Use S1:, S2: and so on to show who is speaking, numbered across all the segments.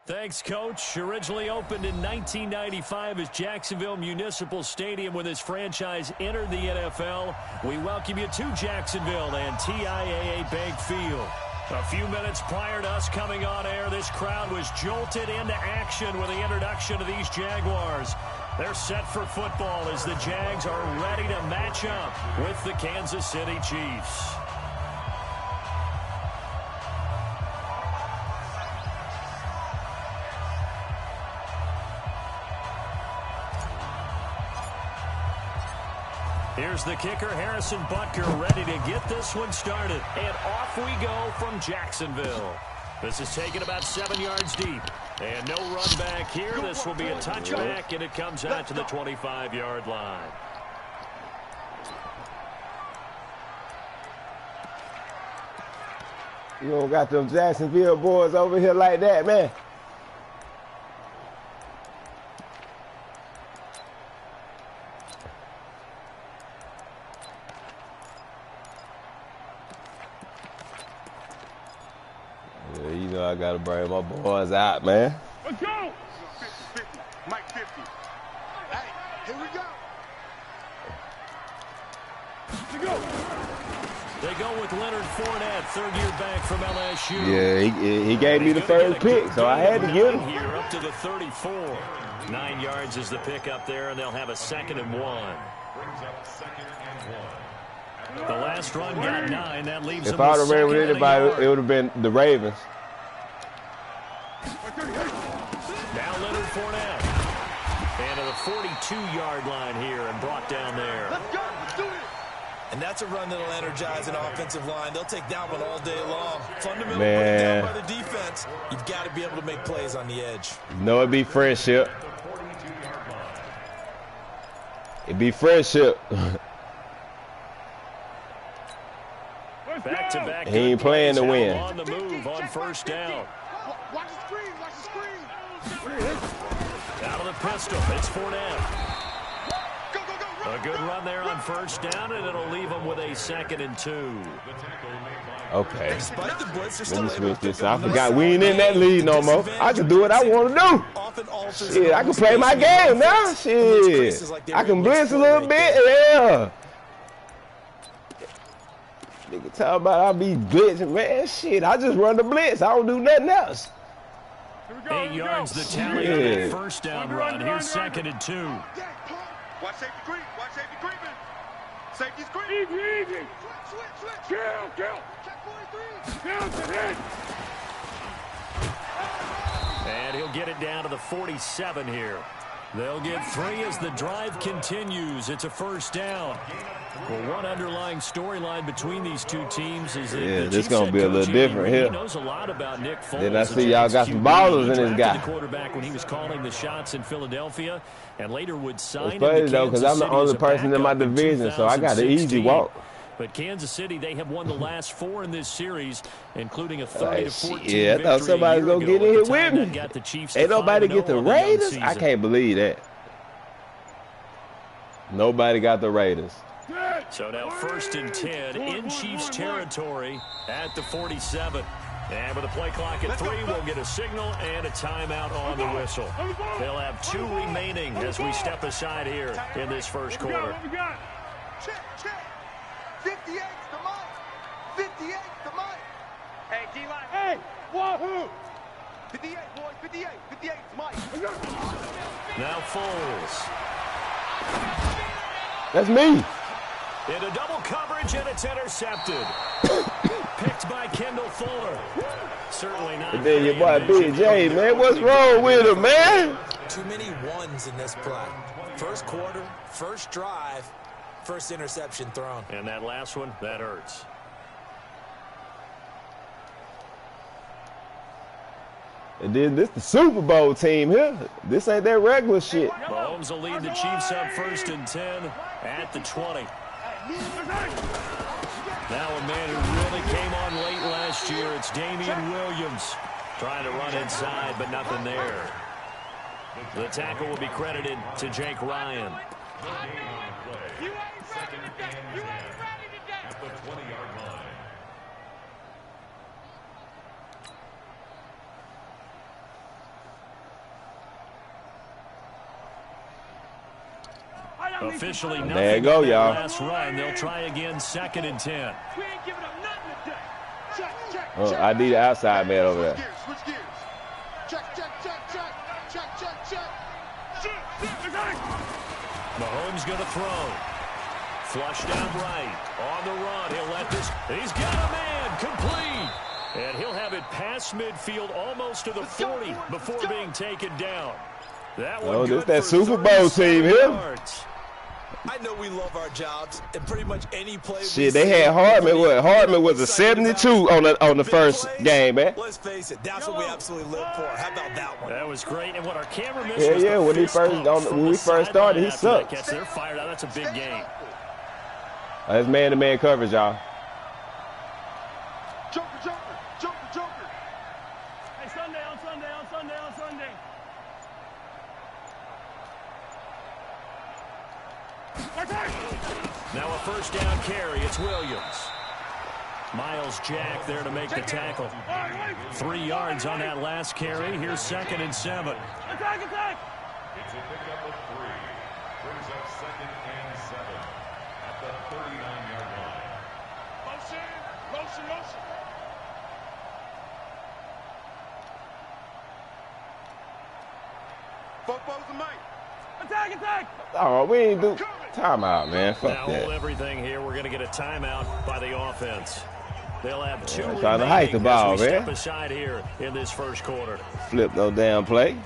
S1: Thanks, Coach. Originally opened in 1995 as Jacksonville Municipal Stadium when this franchise entered the NFL. We welcome you to Jacksonville and TIAA Bank Field. A few minutes prior to us coming on air, this crowd was jolted into action with the introduction of these Jaguars. They're set for football as the Jags are ready to match up with the Kansas City Chiefs. Here's the kicker, Harrison Butker, ready to get this one started. And off we go from Jacksonville. This is taken about 7 yards deep. And no run back here. This will be a touchback, and it comes out to the 25-yard line.
S2: You don't got them Jacksonville boys over here like that, man. I gotta bring my boys out, man.
S3: Let's go! 50, Mike 50. Hey, here we go. Let's go.
S1: They go with Leonard Fournette, third-year back from LSU.
S2: Yeah, he gave me the first pick, so I had to get him.
S1: Here up to the 34. 9 yards is the pick up there, and they'll have a 2nd and 1. The last run got 9. That leaves
S2: if I would have ran with anybody, it would have been the Ravens.
S1: Now Leonard Fournette. And to the 42-yard line here and brought down there.
S3: Let's go. Let's do it.
S4: And that's a run that'll energize an offensive line. They'll take that one all day long. Fundamental
S2: Man.
S4: breakdown by the defense. You've got to be able to make plays on the edge.
S2: No, it'd be friendship. It'd be friendship.
S1: Back-to-back.
S2: He ain't playing to win.
S1: On the move on first down.
S3: Watch the screen. Watch the screen.
S1: Out of the pistol. It's Fournette.
S3: Go, go, go.
S1: A good run there on first down, and it'll leave them with a 2nd and 2.
S2: Okay.
S4: Despite the blitz,
S2: Let me switch this. I forgot we ain't in that lead no more. I can do what I want to do. Shit, I can play my game now. Shit. I can blitz a little bit. Yeah. Nigga talk about I be blitzing, man. Shit, I just run the blitz. I don't do nothing else.
S1: 8 yards the tally on that first down run. Here's 2nd and 2.
S3: Watch safety creep. Watch safety creeping. Safety's creeping. Easy. Switch. Kill. Check 43. Down to hit.
S1: And he'll get it down to the 47 here. They'll get 3 as the drive continues. It's a first down. Well, one underlying storyline between these two teams is that
S2: this is going to be a little different here.
S1: He knows a lot about Nick Foles.
S2: Then I see y'all got some ballers in this guy.
S1: The quarterback when he was calling the shots in Philadelphia and later would sign
S2: it's funny, though, because I'm the only person in my division, so I got an easy walk.
S1: But Kansas City, they have won the last 4 in this series, including a 30-14
S2: yeah, I thought somebody was going to get in here with me. Ain't nobody get the Raiders? I can't believe that. Nobody got the Raiders.
S1: So now 1st and 10 in Chiefs territory at the 47. And with the play clock at 3, we'll get a signal and a timeout on the whistle. They'll have 2 remaining as we step aside here in this first quarter.
S3: Check. 58 to Mike. 58 to Mike. Hey, D-line. Hey, wahoo. 58, boys. 58. 58 to Mike.
S1: Now Foles.
S2: That's me.
S1: Into double coverage, and it's intercepted. Picked by Kendall Fuller. Certainly not.
S2: And then your boy BJ, man. What's wrong with him, man?
S4: Too many ones in this play. First quarter, first drive, first interception thrown.
S1: And that last one, that hurts.
S2: And then this the Super Bowl team here. This ain't that regular shit.
S1: Mahomes will lead the Chiefs up 1st and 10 at the 20. Now a man who really came on late last year, it's Damian Williams. Trying to run inside, but nothing there. The tackle will be credited to Jake Ryan. Officially nothing.
S2: There you go, y'all.
S1: Last run. They'll try again, 2nd and 10.
S3: We ain't giving them nothing today. Check, check,
S2: Oh,
S3: check.
S2: I need an outside man over there.
S3: Switch gears. Check, check, check, check. Check, check, check.
S1: Mahomes going to throw. Flush down right. On the run. He'll let this. He's got a man. Complete. And he'll have it past midfield almost to the 40 before being taken down. That one
S2: Oh, this
S1: good
S2: that
S1: for
S2: Super Bowl
S1: 37
S2: team here.
S1: yards.
S4: I know we love our jobs, and pretty much any play.
S2: Shit, they had Hardman. What? Hardman was a 72 on the first game, man.
S4: Let's face it, that's what we absolutely live for. How about that one?
S1: That was great, and what our camera missed
S2: Yeah,
S1: was
S2: yeah.
S1: the
S2: When
S1: fist pump from
S2: we
S1: the
S2: first started, he
S1: sideline after that
S2: sucked.
S1: catch. They're fired out. That's a big game.
S2: That's man-to-man coverage, y'all.
S3: Joker, Joker, Joker, Joker.
S5: Hey, Sunday.
S1: Now a first down carry. It's Williams. Miles Jack there to make the tackle. 3 yards on that last carry. Here's 2nd and 7.
S5: Attack!
S6: It's a pickup of 3. Brings up 2nd and 7 at the 39-yard line.
S5: Motion.
S3: Football's the mic.
S5: Attack!
S2: Oh, we ain't do timeout, man. Fuck
S1: Now
S2: that.
S1: hold everything here. We're going to get a timeout by the offense. They'll have 2
S2: trying to hike the ball,
S1: as we
S2: man.
S1: step aside here in this first quarter.
S2: Flip no damn play.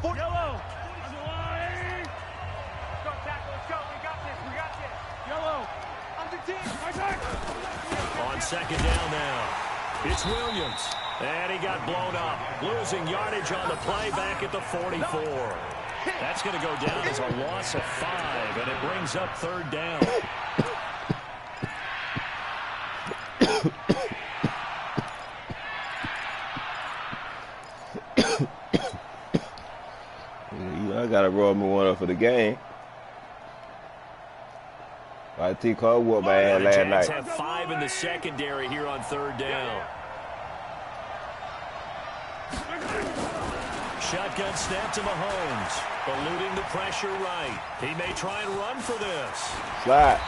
S5: Yellow.
S3: Go, tackle, let's go. We got this.
S5: Yellow.
S3: Under 10.
S5: Attack!
S1: On 2nd down now. It's Williams. And he got blown up. Losing yardage on the play back at the 44. That's going to go down as a loss of 5, and it brings up 3rd down.
S2: I gotta roll me one up for the game. T. Cole whooped my ass
S1: The
S2: last
S1: Jags
S2: night.
S1: have 5 in the secondary here on 3rd down. Shotgun snap to Mahomes. Eluding the pressure right. He may try and run for this.
S2: Slide.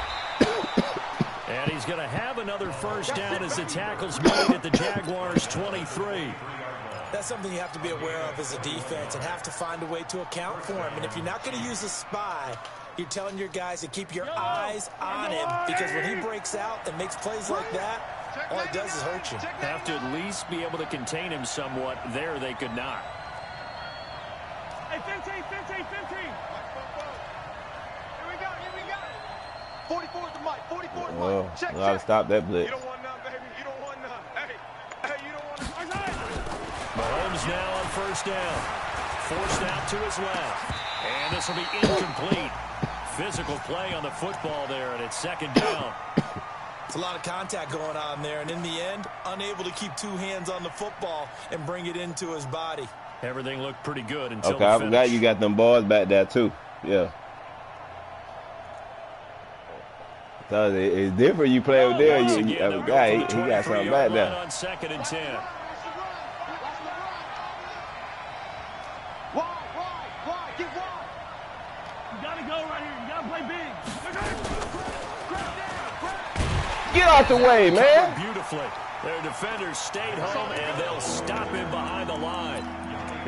S1: And he's going to have another first down as the tackle's made at the Jaguars' 23.
S4: That's something you have to be aware of as a defense and have to find a way to account for him. And if you're not going to use a spy, you're telling your guys to keep your eyes on him, because when he breaks out and makes plays like that, all it does is hurt you.
S1: Have to at least be able to contain him somewhat. There they could not.
S5: Hey, 15.
S3: Here we go. 44 is the mic. 44 is the
S2: Oh,
S3: mic. Check,
S2: gotta
S3: check.
S2: stop that
S3: You
S2: blitz.
S3: don't want none, baby. You don't want none. Hey, you don't want none.
S1: Mahomes now on first down. Forced out to his left. And this will be incomplete. Physical play on the football there, and it's 2nd down.
S4: It's a lot of contact going on there, and in the end, unable to keep 2 hands on the football and bring it into his body.
S1: Everything looked pretty good until
S2: Okay,
S1: the
S2: I
S1: finish.
S2: forgot you got them boys back there too. Yeah. So it's different. You play over there.
S1: Once
S2: You
S1: again,
S2: have
S1: they'll
S2: a
S1: go
S2: guy.
S1: for the
S2: He got something
S1: 23-yard
S2: back
S1: line
S2: there.
S1: on 2nd and 10.
S3: Wide. Get wide.
S5: You gotta go right here. You gotta play big.
S2: Get out the way, man.
S1: Beautifully. Their defenders stayed home, and they'll stop him behind the line.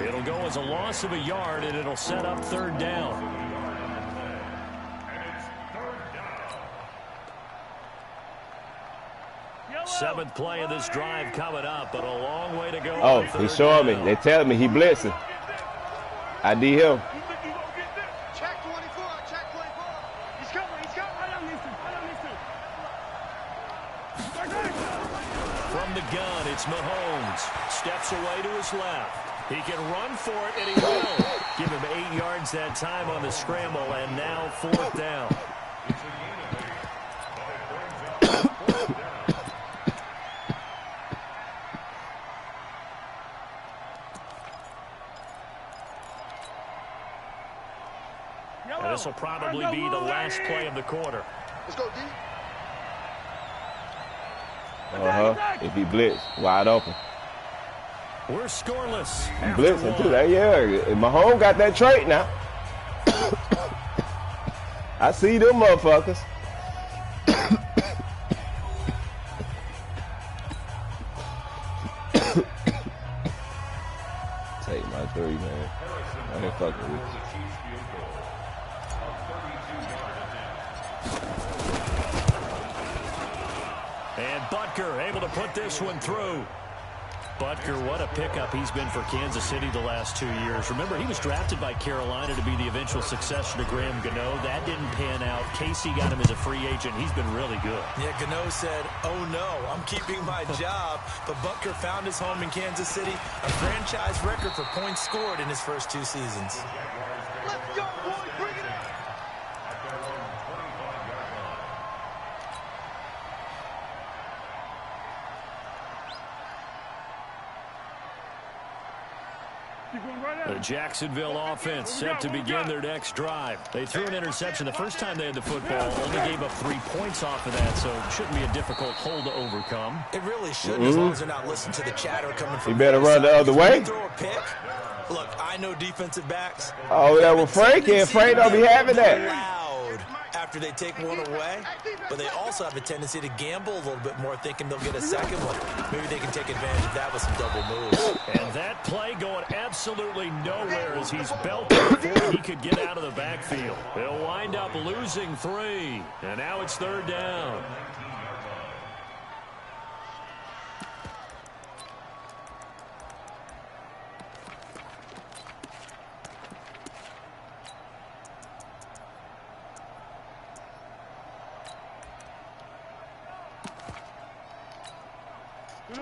S1: It'll go as a loss of a yard, and it'll set up 3rd down.
S5: Yellow.
S1: 7th play of this drive coming up, but a long way to go.
S2: Oh,
S1: on
S2: he's
S1: 3rd
S2: showing me.
S1: down.
S2: They telling me he blitzing. I D him.
S3: You think you gonna get this? Check 24. Check 24. He's coming.
S5: I don't need to.
S1: From the gun, it's Mahomes. Steps away to his left. He can run for it, and he will. Give him 8 yards that time on the scramble, and now 4th down. And this will probably be the last play of the quarter.
S3: Let's go, D.
S2: If he blitz, wide open.
S1: We're scoreless.
S2: Blitzing too. Yeah, Mahomes got that trait now. I see them motherfuckers. Take my 3, man. I ain't fucking with you.
S1: And Butker able to put this one through. Butker, what a pickup he's been for Kansas City the last 2 years. Remember, he was drafted by Carolina to be the eventual successor to Graham Gano. That didn't pan out. Casey got him as a free agent. He's been really good.
S4: Yeah, Gano said, oh no, I'm keeping my job. But Butker found his home in Kansas City, a franchise record for points scored in his first 2 seasons.
S3: Let's go, boys. Bring it out.
S1: The Jacksonville offense set to begin their next drive. They threw an interception the first time they had the football, only gave up 3 points off of that, so it shouldn't be a difficult hole to overcome.
S4: It really shouldn't, as long as they're not listening to the chatter coming from
S2: You better run the other way.
S4: Throw a pick. Look, I know defensive backs.
S2: Oh, that was Frankie, and Frank don't be having that.
S4: Loud after they take one away, but they also have a tendency to gamble a little bit more, thinking they'll get a second one. Maybe they can take advantage of that with some double moves.
S1: And that play going absolutely nowhere as he's belted before he could get out of the backfield. They'll wind up losing 3, and now it's 3rd down.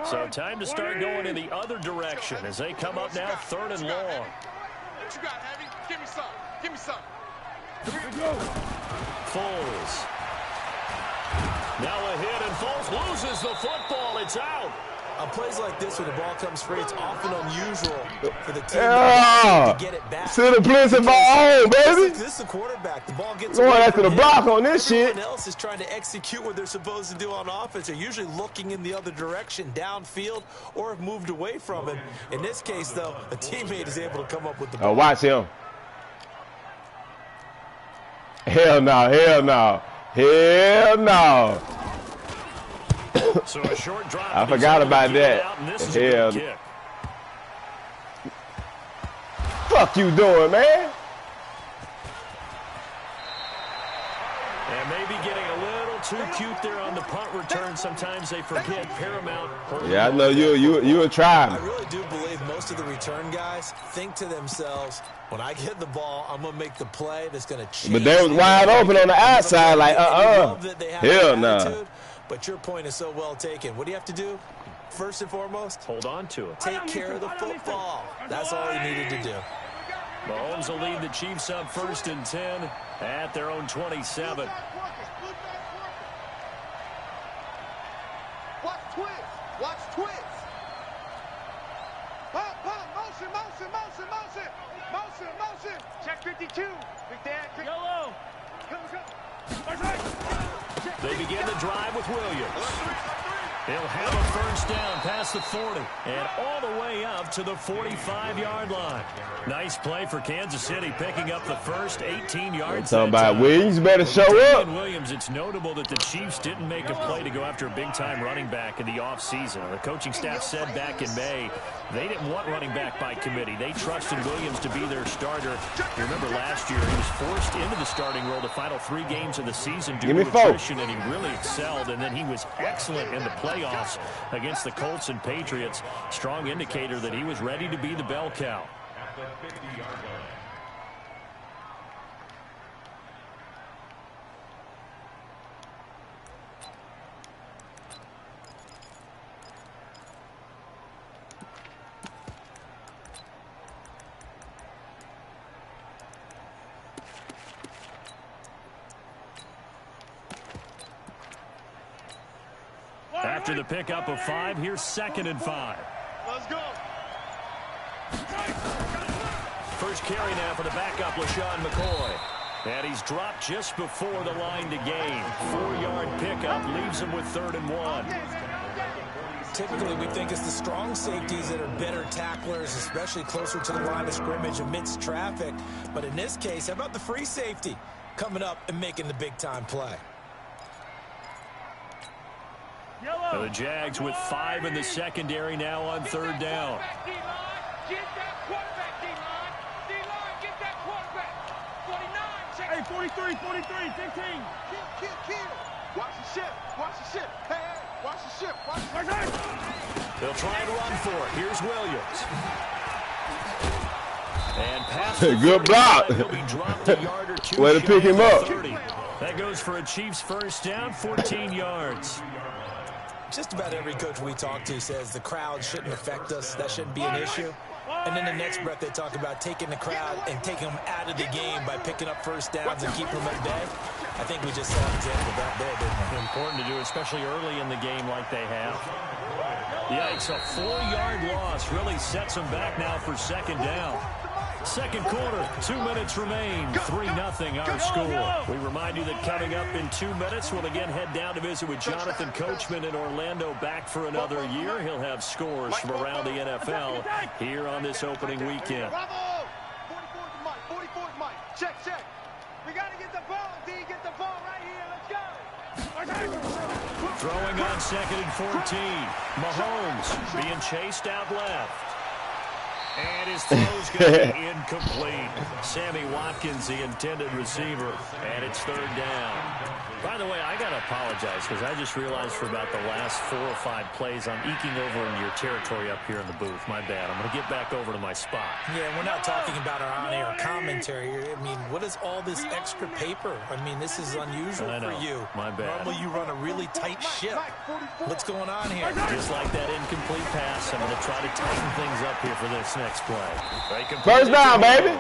S1: So time to start going in the other direction as they come up now 3rd and long.
S3: What you got, Heavy? Give me some. Give me some.
S1: Foles. Now a hit, and Foles loses the football. It's out.
S4: On plays like this, when the ball comes free, it's often unusual for the team to get it back.
S2: See the blitz of my own, baby.
S4: This is the quarterback. The ball gets
S2: Going after the block on this shit.
S4: Everyone else is trying to execute what they're supposed to do on offense. They're usually looking in the other direction, downfield, or have moved away from it. In this case, though, a teammate is able to come up with the ball.
S2: Oh, watch him. Hell no, hell no. Hell no.
S1: So a short drop.
S2: I forgot about that.
S1: Hell.
S2: Fuck you doing, man?
S1: And maybe getting a little too cute there on the punt return. Sometimes they forget paramount.
S2: Yeah, I know you a try.
S4: I really do believe most of the return guys think to themselves, when I get the ball, I'm going to make the play that's going to change.
S2: But they was wide open on the outside, like, hell no.
S4: But your point is so well taken. What do you have to do? First and foremost,
S1: hold on to it.
S4: Take care of the football. That's all he needed to do.
S1: Mahomes will lead the Chiefs up 1st and 10 at their own 27.
S3: Watch twist. Watch twist. Pump, pump, motion, motion, motion, motion. Motion, motion. Check 52. Big Dad.
S5: Yellow.
S3: Come.
S1: They begin the drive with Williams. He'll have a first down past the 40 and all the way up to the 45-yard line. Nice play for Kansas City, picking up the first 18 yards.
S2: Talking about Williams better show up.
S1: Williams, it's notable that the Chiefs didn't make a play to go after a big-time running back in the offseason. The coaching staff said back in May they didn't want running back by committee. They trusted Williams to be their starter. You remember last year he was forced into the starting role the final 3 games of the season due to attrition, and he really excelled. And then he was excellent in the playoffs against the Colts and Patriots. Strong indicator that he was ready to be the bell cow.
S6: At the 50-yard line.
S1: After the pickup of 5, here's 2nd and 5.
S3: Let's go.
S1: First carry now for the backup, LaShawn McCoy. And he's dropped just before the line to gain. 4-yard pickup leaves him with 3rd and 1.
S4: Typically, we think it's the strong safeties that are better tacklers, especially closer to the line of scrimmage amidst traffic. But in this case, how about the free safety coming up and making the big-time play?
S1: The Jags with 5 in the secondary now on 3rd down.
S3: Get that quarterback, D-line. D-line, get that quarterback. 49.
S5: Hey, 43, 43, 15.
S3: Kill. Watch the ship. Watch the ship. Hey, watch the ship. Watch the ship.
S1: They'll try and run for it. Here's Williams. And pass.
S2: Good block.
S1: He'll be dropped a yard or two.
S2: Way to pick him up.
S1: 30. That goes for a Chiefs first down, 14 yards.
S4: Just about every coach we talk to says the crowd shouldn't affect us. That shouldn't be an issue. And then the next breath they talk about taking the crowd and taking them out of the game by picking up first downs and keeping them at bay. I think we just saw an example of that there, didn't we?
S1: Important to do, especially early in the game like they have. Yikes, a 4-yard loss really sets them back now for 2nd down. Second quarter, 2 minutes remain, 3-0 our score. We remind you that coming up in 2 minutes, we'll again head down to visit with Jonathan Coachman in Orlando, back for another year. He'll have scores from around the NFL here on this opening weekend.
S3: Bravo! 44's Mike. 44's Mike. Check. We got to get the ball, D. Get the ball right here. Let's go.
S1: Throwing on 2nd and 14. Mahomes being chased out left. And his throw's going to be incomplete. Sammy Watkins, the intended receiver, and it's 3rd down. By the way, I got to apologize because I just realized for about the last 4 or 5 plays I'm eking over in your territory up here in the booth. My bad. I'm going to get back over to my spot.
S4: Yeah, we're not talking about our on-air commentary. I mean, what is all this extra paper? I mean, this is unusual for you.
S1: My bad.
S4: Normally you run a really tight ship. What's going on here?
S1: Just like that incomplete pass, I'm going to try to tighten things up here for this next play.
S2: First down, baby.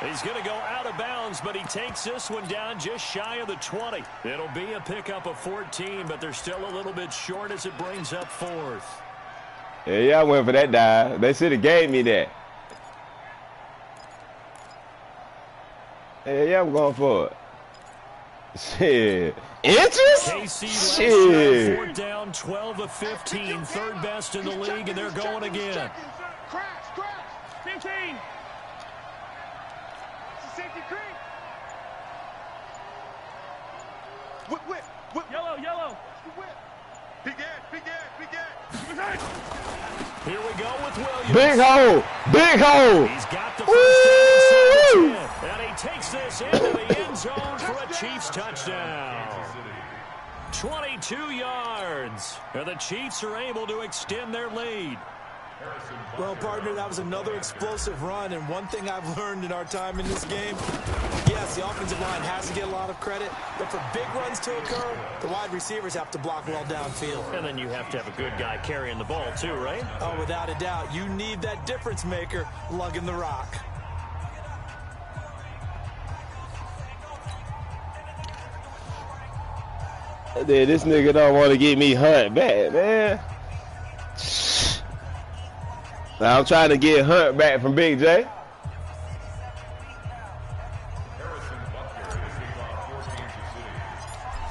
S1: He's going to go out of bounds, but he takes this one down just shy of the 20. It'll be a pickup of 14, but they're still a little bit short as it brings up 4th.
S2: Yeah, I went for that dive. They should have gave me that. Yeah, I'm going for it. Shit. Interest?
S1: KC
S2: Shit.
S1: 4th down, 12 of 15, 3rd best in the league, and they're going again.
S3: Crash.
S5: 15.
S3: Safety cream. Whip.
S5: Yellow.
S3: Whip. Big end.
S1: Here we go with Williams.
S2: Big hole.
S1: He's got the first down inside the 10, and he takes this into the end zone for a Chiefs touchdown. 22 yards, and the Chiefs are able to extend their lead.
S4: Well, partner, that was another explosive run, and one thing I've learned in our time in this game, yes, the offensive line has to get a lot of credit, but for big runs to occur, the wide receivers have to block well downfield.
S1: And then you have to have a good guy carrying the ball too, right?
S4: Oh, without a doubt. You need that difference maker lugging the rock.
S2: Dude, this nigga don't want to get me Hunt back, man. Now I'm trying to get Hunt back from Big J.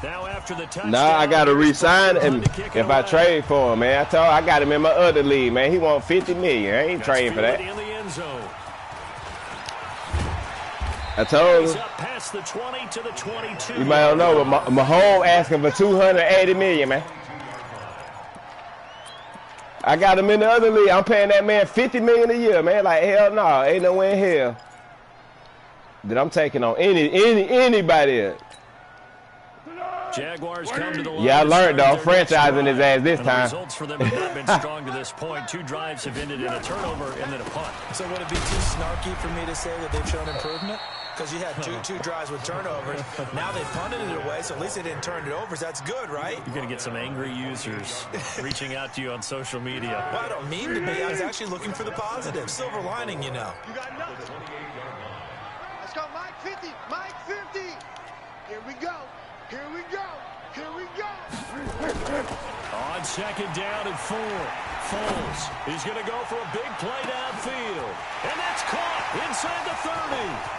S1: Now after the touchdown,
S2: Now I got to re-sign him if I trade for him, man. I got him in my other league, man. He want $50 million. I ain't trading for that.
S1: In the end zone.
S2: I told
S1: He's
S2: him.
S1: up past the 20 to the 22.
S2: You might don't know, but Mahomes asking for $280 million, man. I got him in the other league. I'm paying that man $50 million a year, man. Like, hell no, ain't no way in hell that I'm taking on anybody else.
S1: Jaguars come to the line.
S2: Yeah, I learned though, franchising his ass this
S1: and
S2: time.
S1: The results for them have not been strong to this point. 2 drives have ended in a turnover and then a punt.
S4: So would it be too snarky for me to say that they've shown improvement? Because you had two drives with turnovers. Now they punted it away, so at least they didn't turn it over. So that's good, right?
S1: You're going to get some angry users reaching out to you on social media.
S4: Well, I don't mean to be. I was actually looking for the positive. Silver lining, you know.
S3: You got nothing. Let's go, Mike 50. Mike 50. Here we go. Here we go. Here we go.
S1: On second down and 4. Foles. He's going to go for a big play downfield. And that's caught inside the 30.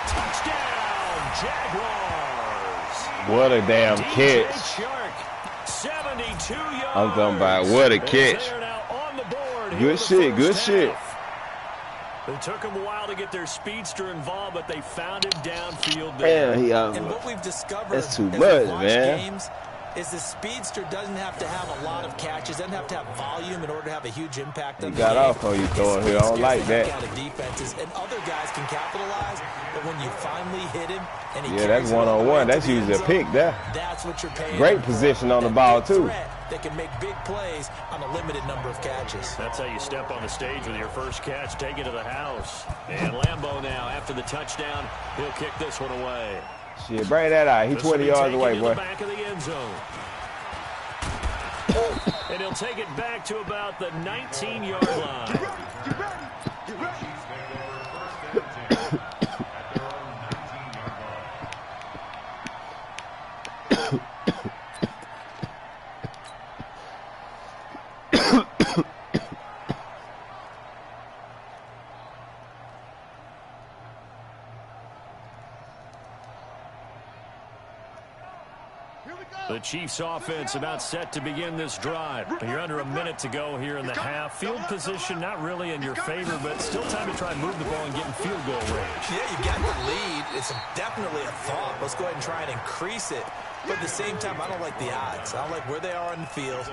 S1: Touchdown, Jaguars.
S2: What a damn
S1: DJ
S2: catch.
S1: Chark 72 yards.
S2: I'm talking about what a catch.
S1: They're now on the board.
S2: Good shit, good shit.
S1: It took them a while to get their speedster involved, but they found him downfield there.
S2: Man,
S4: and what we've discovered
S2: that's too
S4: as
S2: much,
S4: we've watched
S2: man.
S4: games is the speedster doesn't have to have a lot of catches, doesn't have to have volume in order to have a huge impact on the game.
S2: He got off on you throwing here. I don't like that.
S4: Out of defenses, and other guys can capitalize, but when you finally hit him and he
S2: that's one-on-one. That's usually a pick there.
S4: That's what you're paying.
S2: Great position on the ball, too.
S4: That can make big plays on a limited number of catches.
S1: That's how you step on the stage with your first catch. Take it to the house. And Lambeau now, after the touchdown, he'll kick this one away.
S2: Shit, bring that out. He's 20 yards away, boy.
S1: The back of the end zone. And he'll take it back to about the 19-yard line.
S3: Get ready. Get ready.
S1: The Chiefs offense about set to begin this drive. You're under a minute to go here in the half. Field position not really in your favor, but still time to try and move the ball and get in field goal range.
S4: Yeah, you got the lead. It's definitely a thought. Let's go ahead and try and increase it. But at the same time, I don't like the odds. I don't like where they are on the field.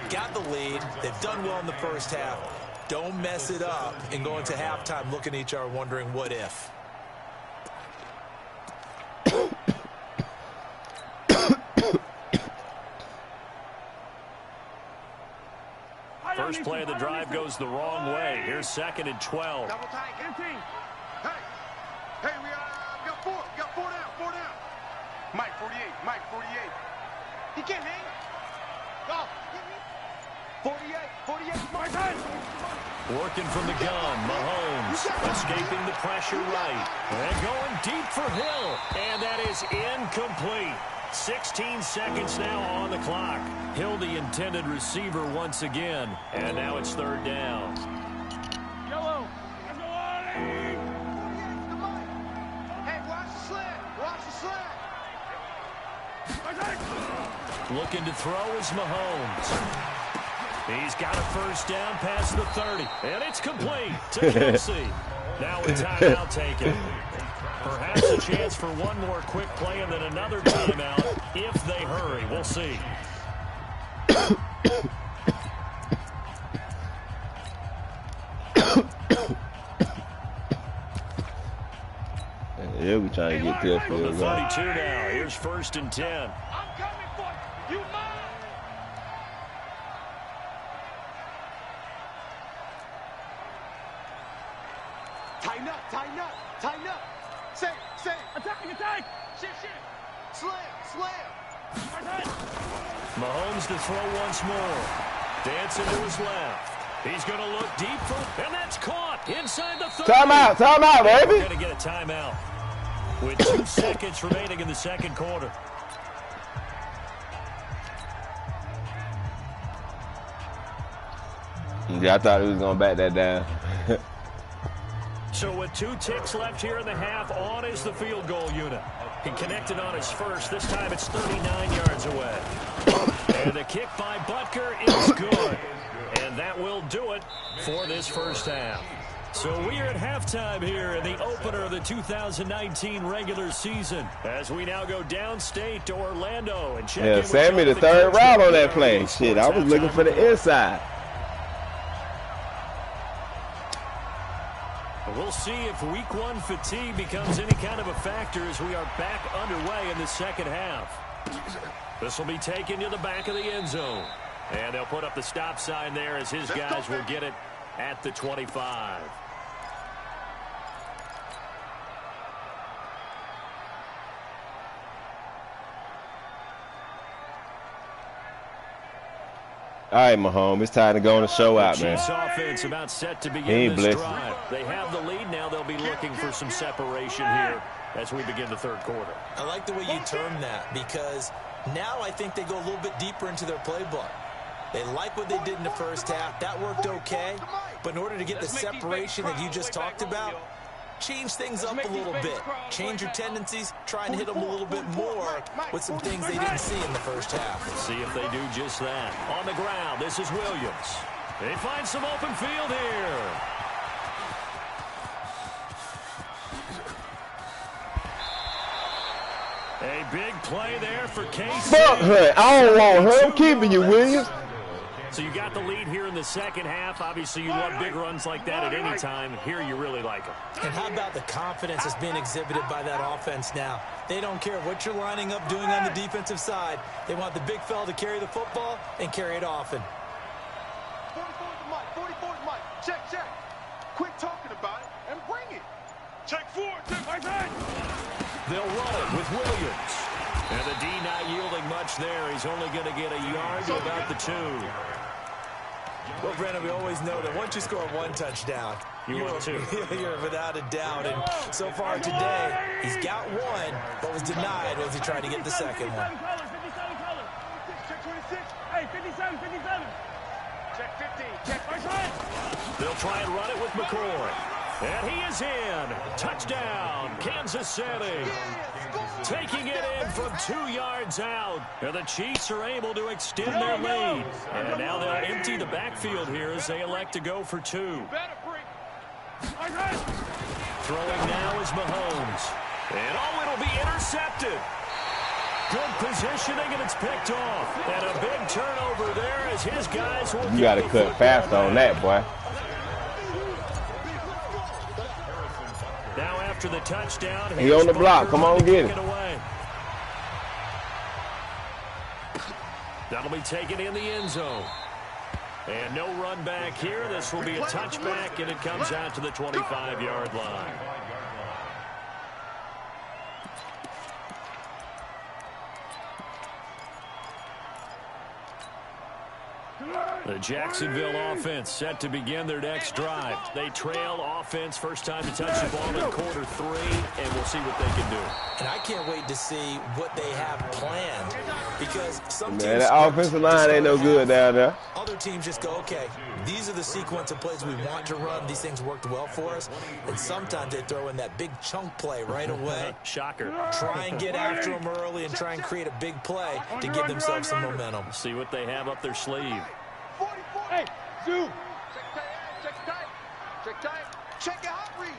S4: Got the lead. They've done well in the first half. Don't mess it up and go into halftime looking at each other wondering what if.
S1: First play of the drive goes the wrong way. Here's 2nd and 12.
S3: Double tight. Hey, we got four. We got four down. Mike 48. He can't hang. Go. 48. My time.
S1: Working from the gun, Mahomes escaping the pressure right. And going deep for Hill. And that is incomplete. 16 seconds now on the clock. Hill, the intended receiver once again. And now it's 3rd down.
S5: Yellow.
S3: Hey, watch the slant.
S1: Looking to throw is Mahomes. He's got a first down past the 30. And it's complete to Kelsey. Now a timeout taken. Perhaps a chance for one more quick play and then another timeout if they hurry. We'll see.
S2: Yeah, we trying to get to
S1: From the 32 now. Here's 1st and 10.
S3: I'm coming for you. You mine. Tighten up. Say.
S5: Attack. Shit.
S3: Slam.
S1: Mahomes to throw once more. Dancing to his left. He's going to look deep for, and that's caught inside the 30.
S2: Timeout, baby.
S1: We're going to get a timeout with 2 seconds remaining in the second quarter.
S2: Yeah, I thought he was going to back that down.
S1: So with 2 ticks left here in the half, on is the field goal unit. He connected on his first. This time it's 39 yards away. And the kick by Butker is good. And that will do it for this first half. So we are at halftime here in the opener of the 2019 regular season as we now go downstate to Orlando and check in with
S2: Sammy, the 3rd round on that play. Shit, I was looking for the inside.
S1: We'll see if week 1 fatigue becomes any kind of a factor as we are back underway in the second half. This will be taken to the back of the end zone. And they'll put up the stop sign there as his guys will get it at the 25.
S2: All right, Mahomes, it's time to go on the show out, man.
S1: Chiefs offense about set to begin this drive. They have the lead now. They'll be looking for some separation here as we begin the third quarter.
S4: I like the way you term that because now I think they go a little bit deeper into their playbook. They like what they did in the first half. That worked okay. But in order to get the separation that you just talked about, change things up a little bit. Change your tendencies, try and hit them a little bit more with some things they didn't see in the first half.
S1: Let's see if they do just that. On the ground, this is Williams. They find some open field here. A big play there for Casey.
S2: Fuck her. I don't want her. I'm keeping you, Williams.
S1: So you got the lead here in the second half. Obviously, you love big runs like that at any time. Here, you really like them.
S4: And how about the confidence that's being exhibited by that offense now? They don't care what you're lining up doing on the defensive side. They want the big fella to carry the football and carry it often.
S3: 44's the mic. 44's the mic. Check, check. Quit talking about it and bring it. Check 4. Check right side.
S1: They'll run it with Williams. And the D not yielding much there. He's only going to get a yard to about the 2.
S4: Well, Brandon, we always know that once you score one touchdown, you're without a doubt. And so far today, he's got one, but was denied as he tried to get the second one.
S3: Check 26.
S5: Hey, 57, 57.
S3: Check 15. Check 15.
S1: They'll try and run it with McCoy. And he is in. Touchdown, Kansas City. Taking it in from 2 yards out. And the Chiefs are able to extend their lead. And now they'll empty the backfield here as they elect to go for 2. Throwing now is Mahomes. And it'll be intercepted. Good positioning, and it's picked off. And a big turnover there as his guys will
S2: You got to cut fast on that, boy.
S1: Now after the touchdown,
S2: he on the block. Come on, get it.
S1: That'll be taken in the end zone. And no run back here. This will be a touchback, and it comes out to the 25-yard line. The Jacksonville offense set to begin their next drive. They trail offense, first time to touch the ball in quarter 3, and we'll see what they can do.
S4: And I can't wait to see what they have planned, because some teams...
S2: Man, that offensive line ain't no good down there.
S4: Other teams just go, okay, these are the sequence of plays we want to run. These things worked well for us. And sometimes they throw in that big chunk play right away.
S1: Shocker.
S4: Try and get after them early and try and create a big play to give themselves some momentum.
S1: See what they have up their sleeve.
S3: 44.
S5: Hey, Zoo.
S3: Check tight. Check tight. Check tight. Check your hot read.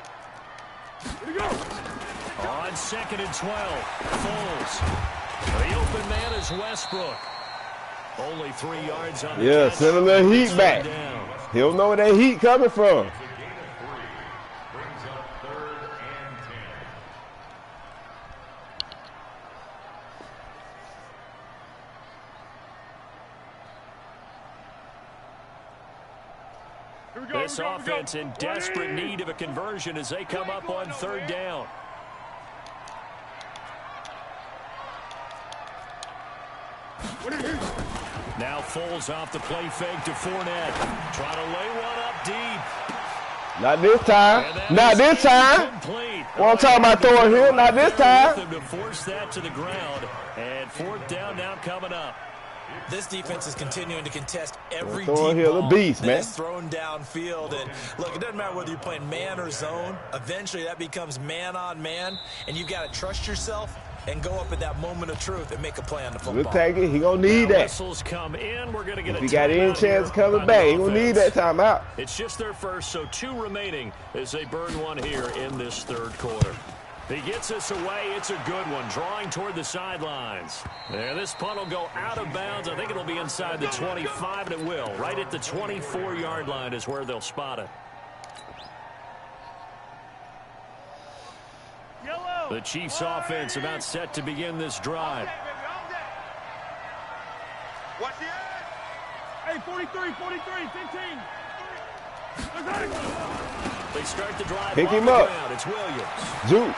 S5: Here we go.
S1: On 2nd and 12, Foles. The open man is Westbrook. Only 3 yards on the
S2: Yeah,
S1: catch.
S2: send a little heat back. He'll know where that heat coming from.
S1: This offense in desperate need of a conversion as they come up on 3rd down. Now Foles off the play fake to Fournette. Trying to lay one up deep.
S2: Not this time. Not this time. What I'm talking about throwing here. Not this time.
S1: To force that to the ground. And 4th down now coming up.
S4: This defense is continuing to contest every
S2: Throwing
S4: deep
S2: here the
S4: ball
S2: beast,
S4: that
S2: man.
S4: is thrown downfield. And look, it doesn't matter whether you're playing man or zone. Eventually, that becomes man on man, and you've got to trust yourself and go up at that moment of truth and make a play on the football.
S2: We'll take it. He gonna need that.
S1: Whistles come in. We're gonna get
S2: If he got any chance coming back, he gonna need that timeout.
S1: It's just their first, so 2 remaining as they burn one here in this 3rd quarter. He gets us away. It's a good one, drawing toward the sidelines. Yeah, this punt will go out of bounds. I think it'll be inside the 25, and it will. Right at the 24-yard line is where they'll spot it.
S5: Yellow.
S1: The Chiefs offense about set to begin this drive.
S3: Watch the edge.
S5: Hey, 43, 43, 15.
S1: They start the drive.
S2: Pick him
S1: the
S2: up.
S1: ground. It's Williams.
S2: Juice.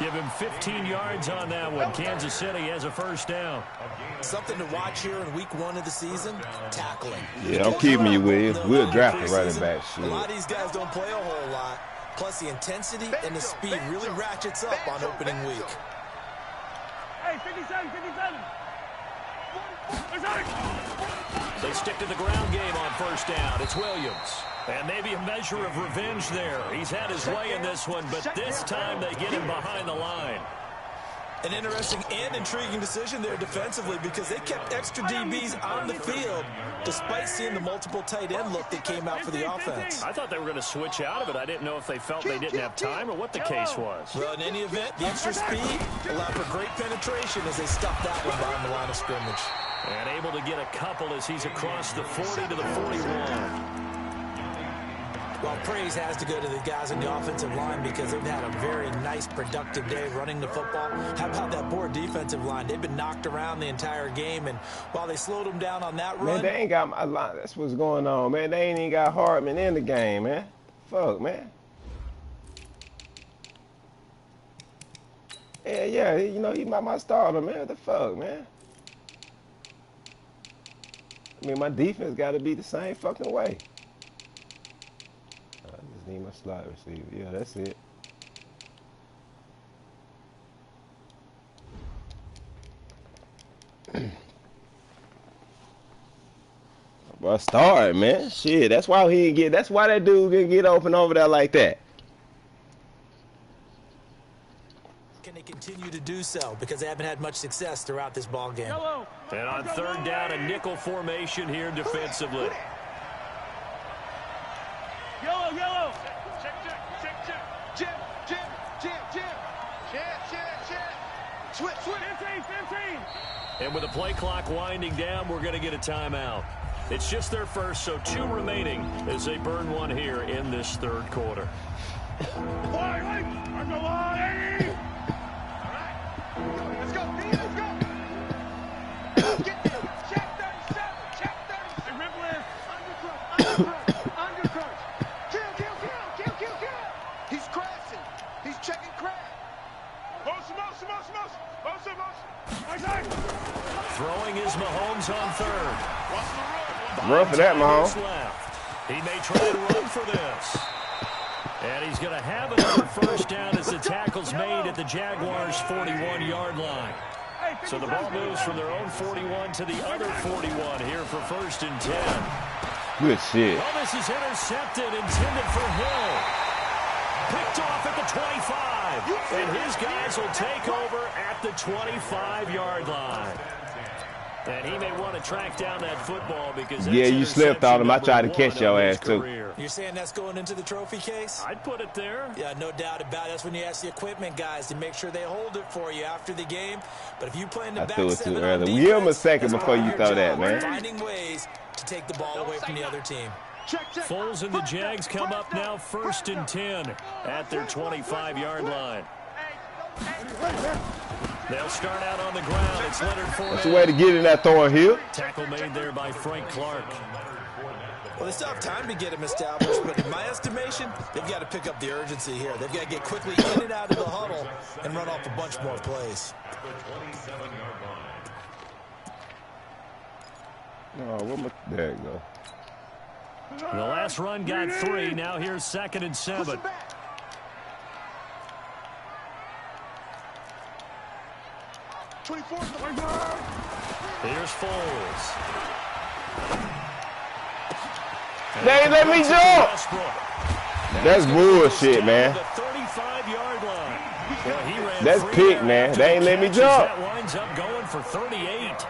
S1: Give him 15 yards on that one. Kansas City has a 1st down.
S4: Something to watch here in week 1 of the season, tackling.
S2: Yeah, I'm keeping you, Williams. We'll draft a running back.
S4: A lot of these guys don't play a whole lot. Plus, the intensity and the speed really ratchets up on opening week.
S5: Hey, 57, 57.
S1: They stick to the ground game on first down. It's Williams. And maybe a measure of revenge there. He's had his way in this one, but this time they get him behind the line.
S4: An interesting and intriguing decision there defensively because they kept extra DBs on the field despite seeing the multiple tight end look that came out for the offense.
S1: I thought they were going to switch out of it. I didn't know if they felt they didn't have time or what the case was.
S4: Well, in any event, the extra speed allowed for great penetration as they stuffed that one behind the line of scrimmage.
S1: And able to get a couple as he's across the 40 to the 41.
S4: Well, praise has to go to the guys in the offensive line because they've had a very nice, productive day running the football. How about that poor defensive line? They've been knocked around the entire game, and while they slowed them down on that run...
S2: Man, they ain't got my line. That's what's going on, man. They ain't even got Hardman in the game, man. Fuck, man. Yeah, you know, he my starter, man. What the fuck, man? I mean, my defense got to be the same fucking way. Need my slot receiver. Yeah, that's it. Well, start, man. Shit, that's why he didn't get. That's why that dude didn't get open over there like that.
S4: Can they continue to do so because they haven't had much success throughout this ball game?
S1: And on third down, a nickel formation here defensively.
S5: Yellow.
S3: Jim. Switch.
S5: 15.
S1: And with the play clock winding down, we're going to get a timeout. It's just their first, so 2 remaining as they burn one here in this third quarter.
S5: Wide, on the line.
S3: All right. Let's go. Get there. Check 37. Undercrunch. Kill. He's crashing. He's checking crash.
S5: Motion.
S1: Throwing is Mahomes on third.
S2: Run for that, Mahomes.
S1: Left. He may try to run for this. And he's going to have another first down as the tackle's made at the Jaguars' 41-yard line. So the ball moves from their own 41 to the other 41 here for first and 10.
S2: Good shit.
S1: Well, this is intercepted, intended for Hill. Picked off at the 25. And his guys will take over at the 25-yard line. And he may want to track down that football because
S2: yeah, you slipped on him. I tried to catch your ass too.
S4: You're saying that's going into the trophy case?
S1: I'd put it there.
S4: Yeah, no doubt about it. That's when you ask the equipment guys to make sure they hold it for you after the game. But if you play in the back
S2: threw it
S4: seven
S2: too
S4: on
S2: early.
S4: defense,
S2: Give him a second
S4: that's
S2: before
S4: part
S2: you
S4: of your
S2: throw that,
S4: job,
S2: man.
S4: finding ways to take the ball away from the other team.
S1: Foles and the Jags come up now first and 10 at their 25-yard line. They'll start out on the ground. It's Leonard Fournette.
S2: That's the way to get in that throwing hill.
S1: Tackle made there by Frank Clark.
S4: Well, they still have time to get him established, but in my estimation, they've got to pick up the urgency here. They've got to get quickly in and out of the huddle and run off a bunch more plays.
S2: Oh, there you go.
S1: The last run got 3. Now here's 2nd and 7. Here's Foles.
S2: They ain't let me jump. That's bullshit, man. That's pick, man. They ain't let me jump.
S1: That winds up going for 38.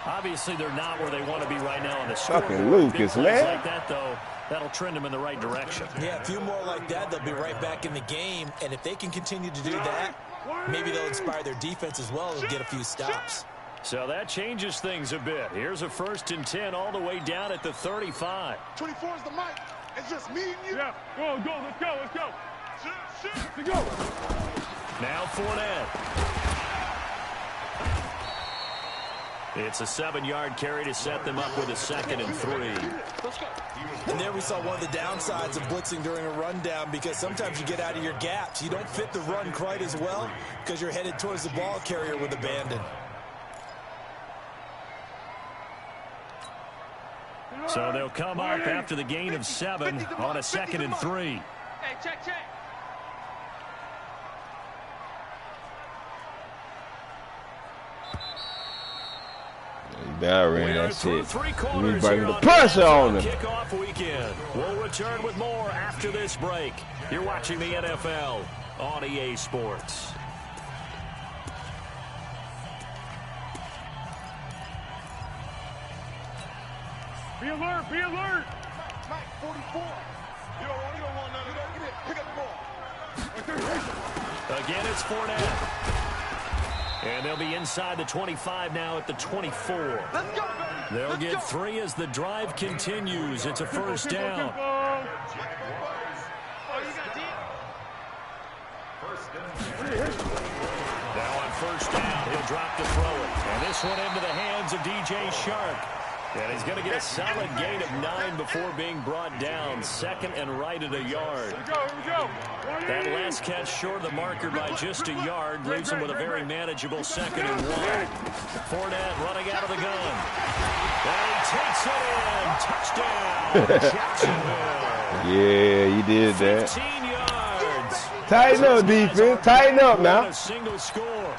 S1: Obviously, they're not where they want to be right now on the score.
S2: Fucking Lucas, man.
S1: Like that, though, that'll trend them in the right direction.
S4: Yeah, a few more like that, they'll be right back in the game. And if they can continue to do that, maybe they'll inspire their defense as well and get a few stops.
S1: So that changes things a bit. Here's a 1st and 10 all the way down at the 35.
S3: 24 is the mic. It's just me and you.
S5: Yeah, go, let's go. Let's go.
S1: Now Fournette. It's a 7-yard carry to set them up with a 2nd and 3.
S4: And there we saw one of the downsides of blitzing during a rundown because sometimes you get out of your gaps. You don't fit the run quite as well because you're headed towards the ball carrier with abandon.
S1: So they'll come up after the gain of 7 on a 2nd and 3.
S3: Hey, check.
S2: I ran
S1: We are
S2: that
S1: through
S2: shit.
S1: three
S2: We
S1: quarters
S2: bringing
S1: here
S2: the
S1: on
S2: pressure on
S1: NFL
S2: him.
S1: Kickoff weekend. We'll return with more after this break. You're watching the NFL on EA Sports.
S5: Be alert, be alert.
S3: Mike, 44. You don't want none of that. Get it. Pick up the ball.
S1: Again, it's Fournette. And they'll be inside the 25 now at the 24.
S3: Let's go, baby.
S1: They'll
S3: Let's
S1: get
S3: go.
S1: 3 as the drive continues. It's a first down.
S3: Oh, you got deep.
S1: Now on first down, he'll drop to throw it. And this one into the hands of DJ Shark. And he's going to get a solid gain of 9 before being brought down. Second and right at a yard.
S5: Here we go.
S1: That last catch short of the marker by just a yard leaves him with a very manageable 2nd and 1. Fournette running out of the gun. And he takes it in. Touchdown, Jacksonville.
S2: Yeah, you did that.
S1: 15 yards.
S2: Tighten up, defense. Tighten up now.
S1: A single score.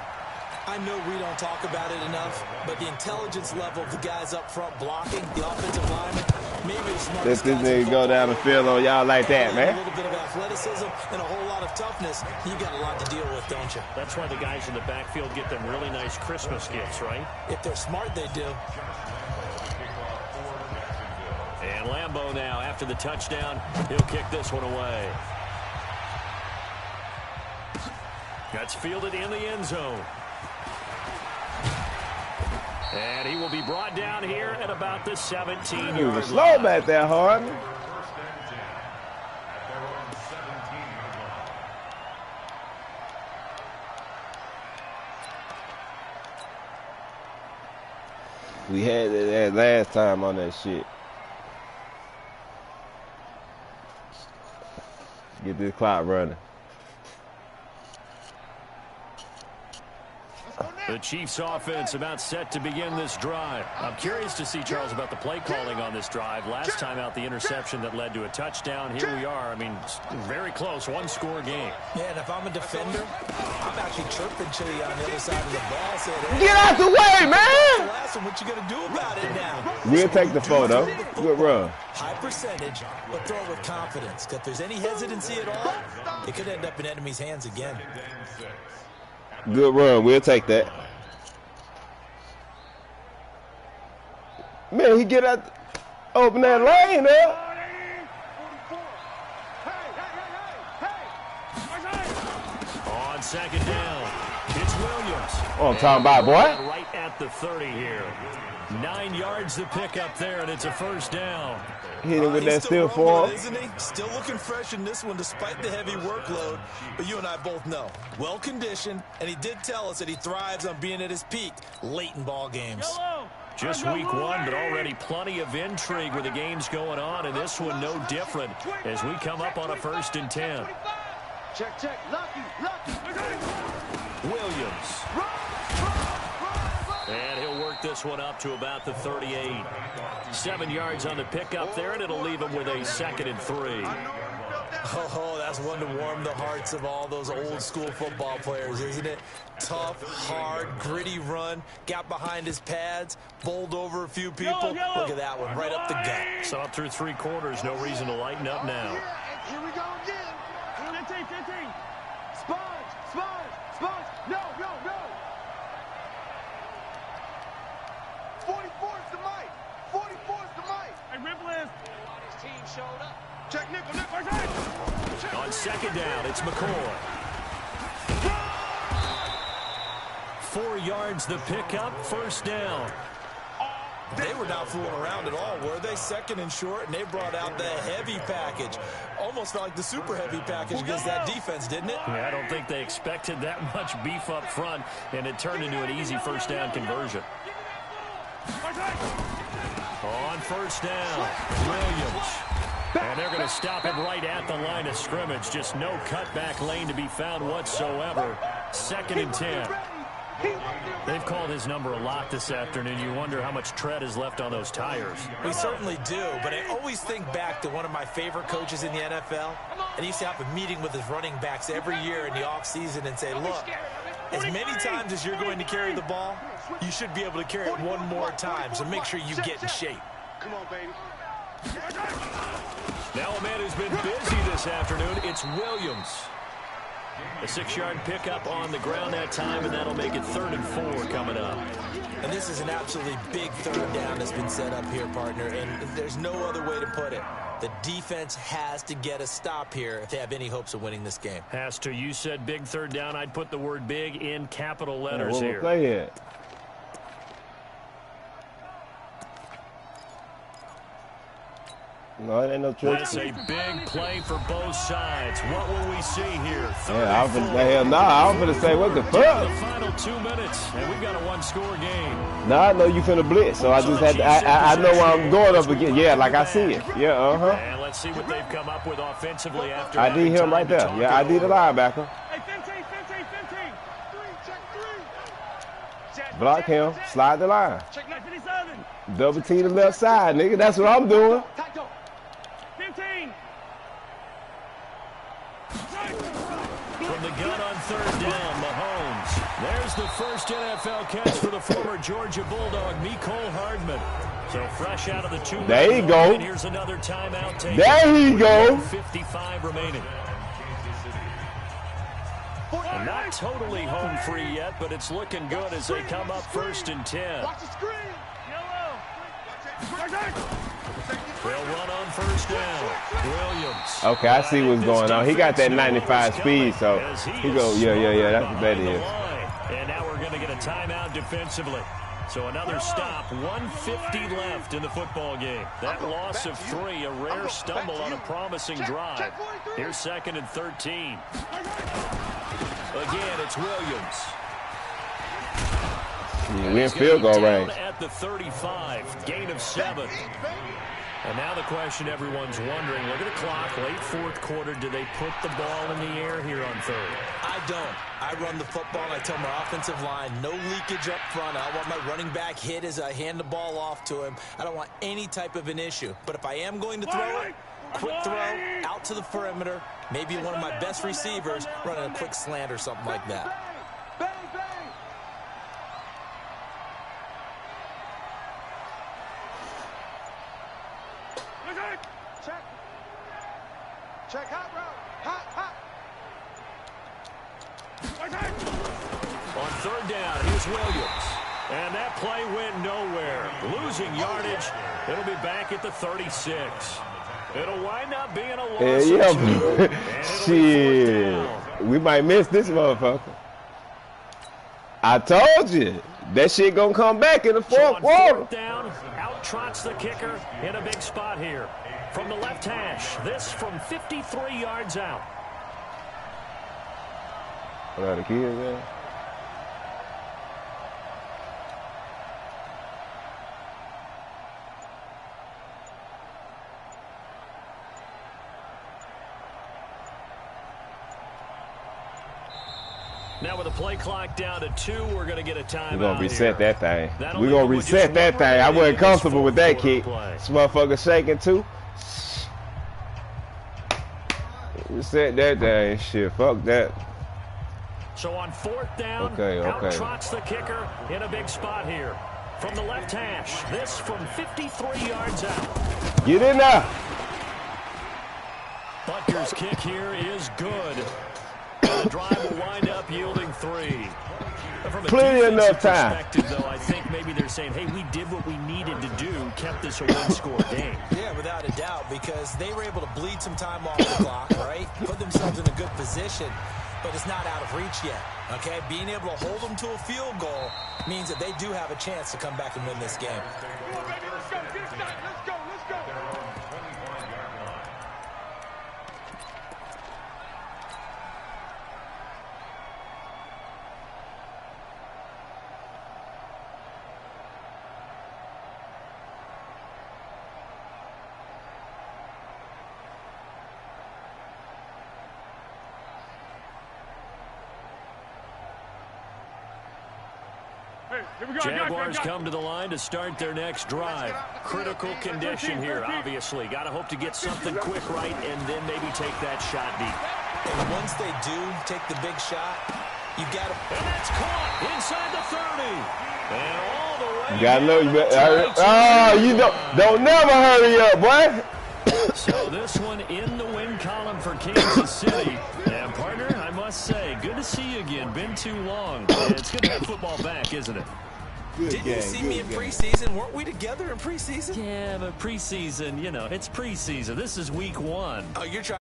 S4: I know we don't talk about it enough, but the intelligence level of the guys up front blocking, the offensive linemen, maybe the smartest
S2: Let this
S4: guys in
S2: nigga go
S4: football.
S2: down the field on y'all like that,
S4: A
S2: man.
S4: little bit of athleticism and a whole lot of toughness. You got a lot to deal with, don't you?
S1: That's why the guys in the backfield get them really nice Christmas gifts, right?
S4: If they're smart, they do.
S1: And Lambeau now, after the touchdown, he'll kick this one away. That's fielded in the end zone. And he will be brought down here at about the 17-yard
S2: He was
S1: line.
S2: slow back there, Harden. We had that last time on that shit. Get this clock running.
S1: The Chiefs offense about set to begin this drive. I'm curious to see, Charles, about the play calling on this drive. Last time out, the interception that led to a touchdown. Here we are. I mean, very close, one-score game.
S4: Yeah, and if I'm a defender, I'm actually chirping Chili on the other side of the ball. Saying, hey,
S2: Get out the way,
S4: the
S2: man!
S4: last one, what you going to do about it now?
S2: We'll take the photo. Good run.
S4: High percentage, but throw it with confidence. If there's any hesitancy at all, it could end up in enemy's hands again.
S2: Good run. We'll take that. Man, he get out, open that lane up.
S1: On second down, it's Williams.
S2: Oh, I'm talking about, boy.
S1: Right at the 30 here. 9 yards to pick up there, and it's a first down.
S2: Hit him with
S4: He's
S2: that still
S4: rumbling,
S2: form.
S4: isn't he? Still looking fresh in this one despite the heavy workload. But you and I both know, well-conditioned, and he did tell us that he thrives on being at his peak late in ball games.
S1: Just week 1, but already plenty of intrigue with the games going on, and this one no different as we come up on a 1st and 10.
S3: Check, check. Lucky.
S1: Williams. And he'll work this one up to about the 38. 7 yards on the pickup there, and it'll leave him with a 2nd and 3.
S4: Oh, that's one to warm the hearts of all those old-school football players, isn't it? Tough, hard, gritty run, got behind his pads, bowled over a few people. Look at that one, right up the gut.
S1: So up through 3 quarters, no reason to lighten up now.
S3: Here we go again. 15. Sponge. No. 44's the mic. 44's the mic.
S5: Hey, Ripple is.
S3: His team showed up. Check nickel.
S1: On second down, it's McCoy. 4 yards the pickup, first down.
S4: They were not fooling around at all, were they? 2nd and short, and they brought out the heavy package. Almost felt like the super heavy package against that defense, didn't it?
S1: Yeah, I don't think they expected that much beef up front, and it turned into an easy first down conversion. On first down, Williams. And they're going to stop him right at the line of scrimmage. Just no cutback lane to be found whatsoever. 2nd and 10. They've called his number a lot this afternoon. You wonder how much tread is left on those tires.
S4: We certainly do, but I always think back to one of my favorite coaches in the NFL, and he used to have a meeting with his running backs every year in the offseason and say, look, As many times as you're going to carry the ball, you should be able to carry it one more time, so make sure you get in shape.
S3: Come on, baby.
S1: Now a man who's been busy this afternoon, it's Williams. A 6-yard pickup on the ground that time, and that'll make it 3rd and 4 coming up.
S4: And this is an absolutely big 3rd down that's been set up here, partner, and there's no other way to put it. The defense has to get a stop here if they have any hopes of winning this game.
S1: Has to. You said big 3rd down. I'd put the word big in capital letters here.
S2: Play it. No, it ain't no trick.
S1: That's a big play for both sides. What will we see here?
S2: Yeah, I was going to say, what the fuck?
S1: The final 2 minutes, and we've got a 1-score game.
S2: Nah, I know you finna blitz, so I just had to, I know where I'm going up again. Yeah, like I see it. Yeah,
S1: And let's see what they've come up with offensively after.
S2: I did him right there. Yeah, I did the linebacker.
S5: Hey, 15.
S2: Block him, slide the line.
S5: Check 57.
S2: Double team the left side, nigga. That's what I'm doing.
S5: 15.
S1: From the gun on 3rd down, Mahomes. There's the first NFL catch for the former Georgia Bulldog, Mecole Hardman. So fresh out of the 2.
S2: There you go.
S1: And here's another timeout taken.
S2: There you go.
S1: 55 remaining. And not totally home free yet, but it's looking good as they come up 1st and 10.
S3: Watch the screen.
S1: They'll run on 1st down. Williams.
S2: Okay, I see what's going on. He got that 95 speed, so he go, yeah, that's what that is.
S1: And now we're going to get a timeout defensively. So another stop, 1:50 left in the football game. That loss of 3, a rare stumble on a promising drive. Here's 2nd and 13. Again, it's Williams.
S2: Yeah, we in field goal range.
S1: At the 35, gain of 7. And now the question everyone's wondering, look at the clock, late 4th quarter, do they put the ball in the air here on 3rd?
S4: I don't. I run the football, and I tell my offensive line, no leakage up front. I want my running back hit as I hand the ball off to him. I don't want any type of an issue. But if I am going to throw it, quick throw, out to the perimeter, maybe one of my best receivers running a quick slant or something like that.
S3: Bang, bang. Check hot route. Hot.
S1: On 3rd down, here's Williams. And that play went nowhere. Losing yardage. It'll be back at the 36. It'll wind up being a loss.
S2: Yeah. Shit. We might miss this motherfucker. I told you. That shit gonna come back in the 4th quarter.
S1: 4th down, out trots the kicker in a big spot here. From the left hash, this from 53 yards out.
S2: What are the kids there?
S1: Now with the play clock down to 2, we're going to get a timeout.
S2: We're going to reset
S1: here.
S2: that thing. We're going to reset that thing. I wasn't comfortable with that kick. This motherfucker shaking too. Reset that thing. Shit, fuck that.
S1: So on 4th down, out trots the kicker in a big spot here. From the left hash, this from 53 yards out.
S2: Get in there.
S1: Butker's kick here is good. The drive will wind up yielding 3. From a
S2: plenty enough time.
S1: Though, I think maybe they're saying, hey, we did what we needed to do, kept this a one-score game.
S4: Yeah, without a doubt, because they were able to bleed some time off the clock, right? Put themselves in a good position, but it's not out of reach yet, okay? Being able to hold them to a field goal means that they do have a chance to come back and win this game.
S3: Come on, baby, let's go. Get it done. Let's go.
S1: Jaguars come to the line to start their next drive. Critical condition here, obviously. Got to hope to get something quick right and then maybe take that shot deep.
S4: And once they do take the big shot, You got to.
S1: And that's caught inside the 30. And all the way.
S2: You gotta know. You don't never hurry up, boy.
S1: So this one in the win column for Kansas City. And partner, I must say, good to see you again. Been too long. It's good to have football back, isn't it?
S4: Didn't you see me in preseason? Weren't we together in preseason?
S1: Yeah, but preseason, you know, it's preseason. This is week 1.
S4: Oh, you're trying.